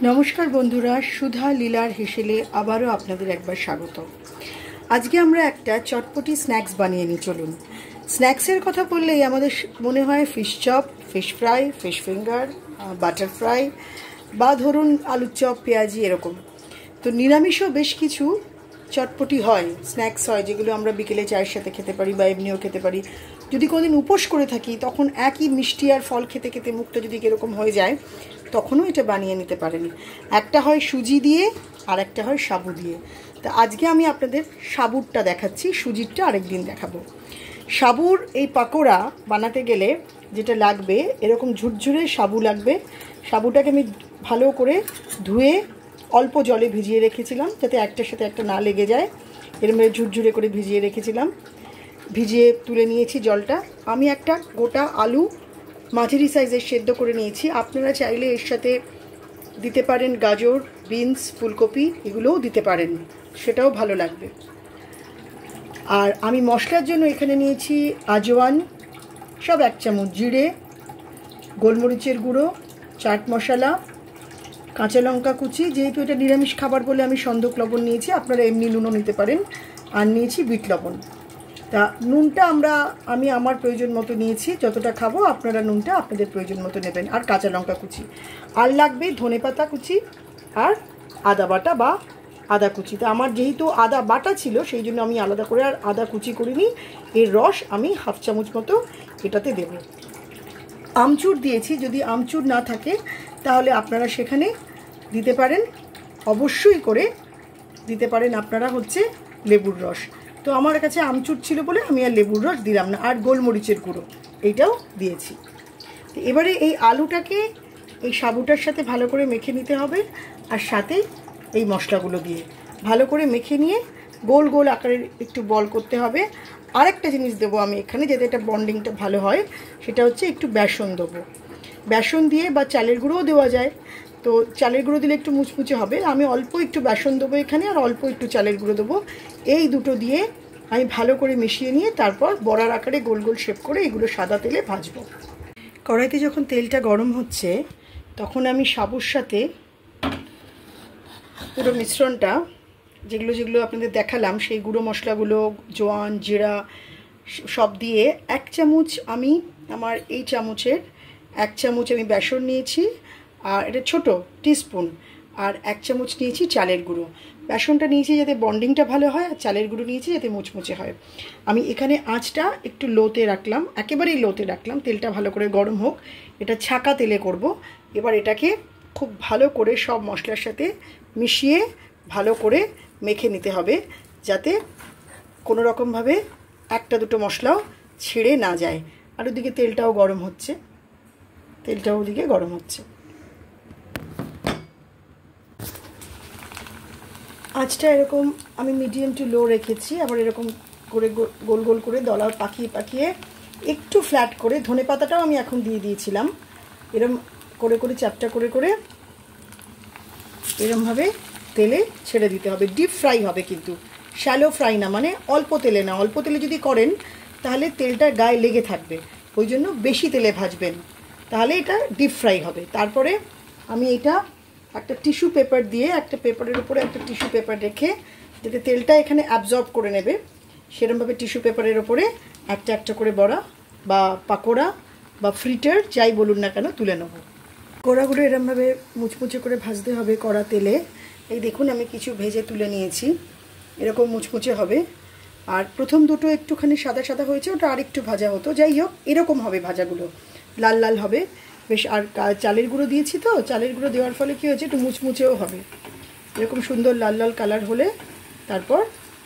নমস্কার বন্ধুরা, সুধা লীলার হেসেলে আবারও আপনাদের একবার স্বাগত। আজকে আমরা একটা চটপটি স্ন্যাক্স বানিয়ে নিই। চলুন, স্ন্যাক্সের কথা বললেই আমাদের মনে হয় fish chop, fish fry, fish finger, butter fry বা ধরুন আলুর চপ, পেঁয়াজি এরকম। তো নিরামিষও বেশ কিছু চটপটি হয়, স্ন্যাক্স হয়, যেগুলো আমরা বিকেলে চায়ের সাথে খেতে পারি বা এমনিও খেতে পারি। যদি কোনোদিন উপোস করে থাকি তখন একই মিষ্টি আর ফল খেতে খেতে মুখটা যদি কীরকম হয়ে যায় তখনও এটা বানিয়ে নিতে পারেন। একটা হয় সুজি দিয়ে আর একটা হয় সাবু দিয়ে। তা আজকে আমি আপনাদের সাবুরটা দেখাচ্ছি, সুজিরটা আরেকদিন দেখাবো। সাবুর এই পাকোড়া বানাতে গেলে যেটা লাগবে, এরকম ঝুরঝুরে সাবু লাগবে। সাবুটাকে আমি ভালো করে ধুয়ে অল্প জলে ভিজিয়ে রেখেছিলাম যাতে একটার সাথে একটা না লেগে যায়। এরমভাবে ঝুরঝুরে করে ভিজিয়ে রেখেছিলাম, ভিজিয়ে তুলে নিয়েছি জলটা। আমি একটা গোটা আলু মাঝারি সাইজের সেদ্ধ করে নিয়েছি। আপনারা চাইলে এর সাথে দিতে পারেন গাজর, বিনস, ফুলকপি, এগুলোও দিতে পারেন, সেটাও ভালো লাগবে। আর আমি মশলার জন্য এখানে নিয়েছি আজওয়ান সব 1 চামচ, জিরে, গোলমরিচের গুঁড়ো, চাট মশলা, কাঁচা লঙ্কা কুচি। যেহেতু এটা নিরামিষ খাবার বলে আমি সন্দক লবণ নিয়েছি, আপনারা এমনি নুনও নিতে পারেন। আর নিয়েছি বিট লবণ। তা নুনটা আমি আমার প্রয়োজন মতো নিয়েছি, যতটা খাবো আপনারা নুনটা আপনাদের প্রয়োজন মতো নেবেন। আর কাঁচা লঙ্কা কুচি, আর লাগবে ধনেপাতা কুচি আর আদা বাটা বা আদা কুচি। তা আমার যেহেতু আদা বাটা ছিল সেই জন্য আমি আলাদা করে আর আদা কুচি করিনি। এর রস আমি 1/2 চামচ মতো এটাতে দেব। আমচুর দিয়েছি, যদি আমচুর না থাকে তাহলে আপনারা সেখানে দিতে পারেন, অবশ্যই করে দিতে পারেন আপনারা লেবুর রস। তো আমার কাছে আমচুর ছিল বলে আমি আর লেবুর রস দিলাম না। আর গোলমরিচের গুঁড়ো এইটাও দিয়েছি। তো এবারে এই আলুটাকে এই সাবুটার সাথে ভালো করে মেখে নিতে হবে, আর সাথে এই মশলাগুলো দিয়ে ভালো করে মেখে নিয়ে গোল গোল আকারের একটু বল করতে হবে। আরেকটা জিনিস দেবো আমি এখানে, যাতে এটা বন্ডিংটা ভালো হয়, সেটা হচ্ছে একটু বেসন দেবো। বেসন দিয়ে বা চালের গুঁড়োও দেওয়া যায়, তো চালের গুঁড়ো দিলে একটু মুচমুচে হবে। আমি অল্প একটু বেসন দেবো এখানে, আর অল্প একটু চালের গুঁড়ো দেবো। এই দুটো দিয়ে আমি ভালো করে মিশিয়ে নিয়ে তারপর বড়ার আকারে গোল গোল শেপ করে এগুলো সাদা তেলে ভাজবো। কড়াইতে যখন তেলটা গরম হচ্ছে তখন আমি সাবুর সাথে পুরো মিশ্রণটা, যেগুলো যেগুলো আপনাদের দেখালাম সেই গুঁড়ো মশলাগুলো, জোয়ান, জিরা সব দিয়ে 1 চামচ, আমার এই চামচের 1 চামচ আমি বেসন নিয়েছি, আর এটা ছোট টিস্পুন, আর 1 চামচ নিয়েছি চালের গুঁড়ো। বেসনটা নিয়েছি যাতে বন্ডিংটা ভালো হয়, আর চালের গুঁড়ো নিয়েছি যাতে মুচমুচে হয়। আমি এখানে আঁচটা একটু লোতে রাখলাম, একেবারেই লোতে রাখলাম। তেলটা ভালো করে গরম হোক, এটা ছাকা তেলে করব। এবার এটাকে খুব ভালো করে সব মশলার সাথে মিশিয়ে ভালো করে মেখে নিতে হবে, যাতে কোনো রকমভাবে একটা দুটো মশলাও ছিঁড়ে না যায়। আর ওদিকে তেলটাও গরম হচ্ছে, তেলটাও ওদিকে গরম হচ্ছে। আঁচটা এরকম আমি মিডিয়াম টু লো রেখেছি। আবার এরকম করে গোল গোল করে দলা পাকিয়ে পাকিয়ে একটু ফ্ল্যাট করে, ধনেপাতাটাও আমি এখন দিয়ে দিয়েছিলাম, এরম করে করে চ্যাপটা করে করে এরমভাবে তেলে ছেড়ে দিতে হবে। ডিপ ফ্রাই হবে কিন্তু, শ্যালো ফ্রাই না, মানে অল্প তেলে না। অল্প তেলে যদি করেন তাহলে তেলটা গায়ে লেগে থাকবে, ওই জন্য বেশি তেলে ভাজবেন, তাহলে এটা ডিপ ফ্রাই হবে। তারপরে আমি এটা একটা টিস্যু পেপার দিয়ে, একটা পেপারের উপরে একটা টিস্যু পেপার রেখে, যাতে তেলটা এখানে অ্যাবজর্ব করে নেবে, সেরকমভাবে টিস্যু পেপারের ওপরে একটা একটা করে বড়া বা পাকোড়া বা ফ্রিটার যাই বলুন না কেন তুলে নেব। কড়াগুলো এরমভাবে মুচমুচে করে ভাজতে হবে কড়া তেলে। এই দেখুন আমি কিছু ভেজে তুলে নিয়েছি, এরকম মুচমুচে হবে। আর প্রথম দুটো একটুখানি সাদা সাদা হয়েছে, ওটা আর একটু ভাজা হতো। যাই হোক, এরকম হবে ভাজাগুলো, লাল লাল হবে বেশ। আর চালের গুঁড়ো দিয়েছি, তো চালের গুঁড়ো দেওয়ার ফলে কী হয়েছে, একটু মুচমুচেও হবে। এরকম সুন্দর লাল লাল কালার হলে তারপর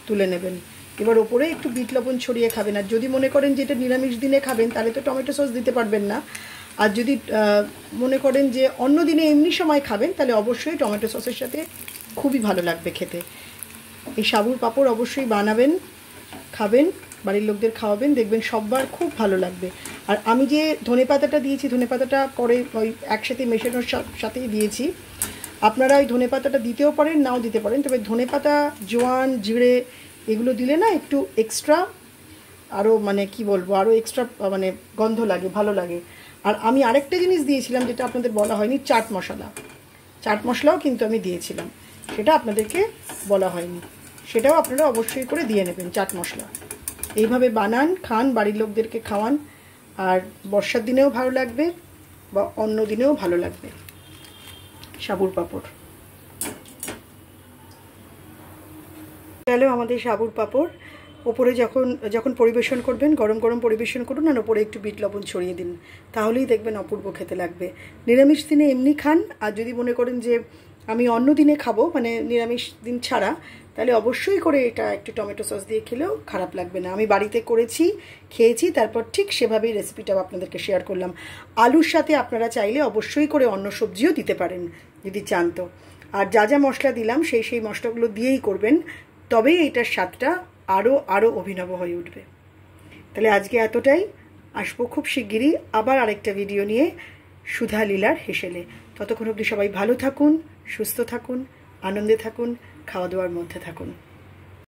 তুলে নেবেন। এবার ওপরে একটু বিট লবণ ছড়িয়ে খাবেন। আর যদি মনে করেন যে এটা নিরামিষ দিনে খাবেন তাহলে তো টমেটো সস দিতে পারবেন না। আর যদি মনে করেন যে অন্য দিনে এমনি সময় খাবেন তাহলে অবশ্যই টমেটো সসের সাথে খুবই ভালো লাগবে খেতে। এই সাবুর পাঁপড় অবশ্যই বানাবেন, খাবেন, বাড়ির লোকদের খাওয়াবেন, দেখবেন সববার খুব ভালো লাগবে। আর আমি যে ধনেপাতাটা দিয়েছি, ধনেপাতাটা পরে ওই একসাথে মেশানোর সাথেই দিয়েছি। আপনারা ওই ধনেপাতাটা দিতেও পারেন, নাও দিতে পারেন, তবে ধনেপাতা, জোয়ান, জিরে এগুলো দিলে না একটু এক্সট্রা, আরও মানে কি বলবো, আরও এক্সট্রা মানে গন্ধ লাগে, ভালো লাগে। আর আমি আরেকটা জিনিস দিয়েছিলাম যেটা আপনাদের বলা হয়নি, চাট মশলা। চাট মশলাও কিন্তু আমি দিয়েছিলাম, সেটা আপনাদেরকে বলা হয়নি, সেটাও আপনারা অবশ্যই করে দিয়ে নেবেন চাট মশলা। এইভাবে বানান, খান, বাড়ির লোকদেরকে খাওয়ান, আর বর্ষার দিনেও ভালো লাগবে বা অন্য দিনেও ভালো লাগবে। সাবুর পাঁপড় গেল আমাদের সাবুর পাঁপড়। ওপরে যখন পরিবেশন করবেন, গরম গরম পরিবেশন করুন, আর ওপরে একটু বিট লবণ ছড়িয়ে দিন, তাহলেই দেখবেন অপূর্ব খেতে লাগবে। নিরামিষ দিনে এমনি খান, আর যদি মনে করেন যে আমি অন্য দিনে খাবো, মানে নিরামিষ দিন ছাড়া, তাহলে অবশ্যই করে এটা একটু টমেটো সস দিয়ে খেলেও খারাপ লাগবে না। আমি বাড়িতে করেছি, খেয়েছি, তারপর ঠিক সেভাবেই রেসিপিটাও আপনাদেরকে শেয়ার করলাম। আলুর সাথে আপনারা চাইলে অবশ্যই করে অন্য সবজিও দিতে পারেন যদি চান তো। আর যা যা মশলা দিলাম সেই মশলাগুলো দিয়েই করবেন, তবেই এইটার স্বাদটা আরও অভিনব হয়ে উঠবে। তাহলে আজকে এতটাই, আসবো খুব শিগগিরই আবার আরেকটা ভিডিও নিয়ে সুধা লীলার হেসেলে। ততক্ষণ অবধি সবাই ভালো থাকুন, সুস্থ থাকুন, আনন্দে থাকুন, খাওয়া দাওয়ার মধ্যে থাকুন।